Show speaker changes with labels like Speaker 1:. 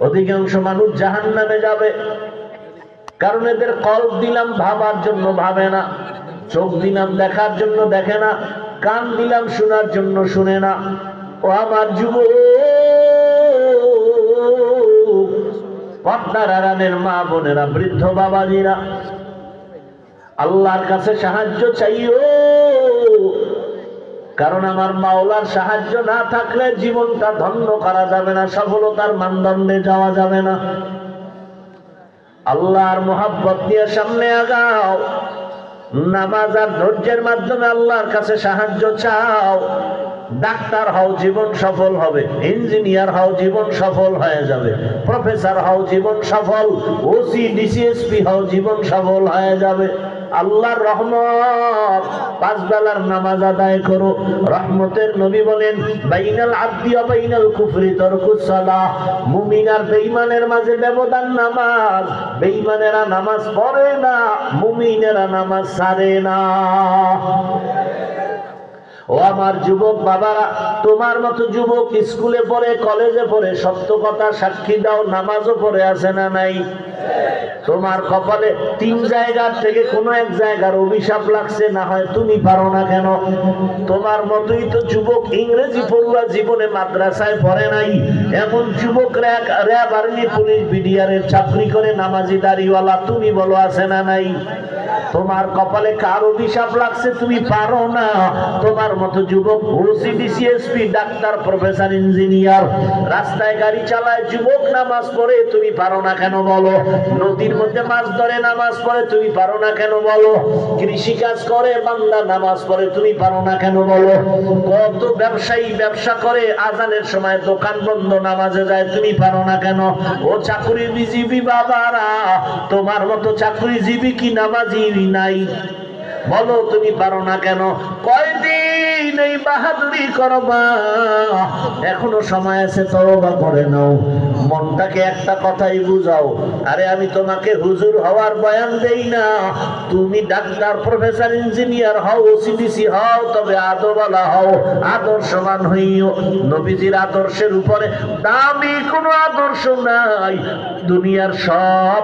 Speaker 1: অধিকাংশ মানুষ জাহান্নামে যাবে, কারণ এদের কল্প দিলাম ভাবার জন্য ভাবে না, চোখ দিলাম দেখার জন্য দেখে না, কান দিলাম শোনার জন্য শুনে না। ও আমার যুবক, পর্দার আড়ালের মা বোনেরা, বৃদ্ধ বাবাজিরা, আল্লাহর কাছে সাহায্য চাইও, কারণ আমার মাওলার সাহায্য না থাকলে জীবনটা ধন্য করা যাবে না, সফলতার মানদণ্ডে যাওয়া যাবে না। আল্লাহর মোহাব্বত নিয়ে সামনে আগাও, নামাজ আর ধৈর্যের মাধ্যমে আল্লাহর কাছে সাহায্য চাও। ডাক্তার হও, জীবন সফল হবে। ইঞ্জিনিয়ার হও, জীবন সফল হয়ে যাবে। প্রফেসর হও, জীবন সফল। ওসি ডিসিএসপি হও, জীবন সফল হয়ে যাবে। আল্লাহর রহমত, পাঁচ বেলার নামাজ আদায় করো। রহমতের নবী বলেন, বাইনাল আবদি ওয়া বাইনাল কুফরি তারকুস সালাহ। মুমিন আর বেঈমানের মাঝে ব্যবধান নামাজ। বেঈমানেরা নামাজ পড়ে না, মুমিনেরা নামাজ ছাড়ে না। ও আমার যুবক বাবারা, তোমার মতো যুবক স্কুলে পড়ে, কলেজে পড়ে, সত্য কথা সাক্ষী দাও, নামাজও পড়ে আছে না নাই? তোমার কপালে তিন জায়গার থেকে কোনো এক জায়গার অভিশাপ লাগছে, না হয় তুমি পারো না কেন? তোমার মতোই তো যুবক ইংরেজি পড়ুয়া জীবনে মাদ্রাসায় পড়ে নাই, এমন যুবক র্যাব আর্মি পুলিশ বিডিআরের চাকরি করে নামাজি দাড়িওয়ালা, তুমি বলো আছে না নাই? তোমার কপালে কার অভিশাপ লাগছে তুমি পারো না? তোমার মতো যুবক OC DC SP, doctor, professor, engineer, রাস্তায় গাড়ি চালায় যুবক নামাজ পড়ে, তুমি পারো না কেন বলো? নদীর মধ্যে মাছ ধরে নামাজ পড়ে, তুমি পারো না কেন বলো? কৃষি কাজ করে বান্দা নামাজ পড়ে, তুমি পারো না কেন বলো? কত ব্যবসায়ী ব্যবসা করে, আজানের সময় দোকান বন্ধ, নামাজে যায়, তুমি পারো না কেন? ও চাকরিজীবী বাবারা, তোমার মতো চাকরিজীবী কি নামাজি নাই? বলো তুমি পারো না কেন? কয়দিন এই বাহাদুরি করবা? এখনো সময় আছে, তওবা করে নাও। মনটাকে একটা কথাই বুঝাও, আরে আমি তোমাকে হুজুর হওয়ার বয়ান দেই না, তুমি ডাক্তার, প্রফেসর, ইঞ্জিনিয়ার হও, ওসিডিসি হও, তবে আদরওয়ালা হও, আদর্শবান হইও। নবীজির আদর্শের উপরে দামি কোনো আদর্শ নাই। দুনিয়ার সব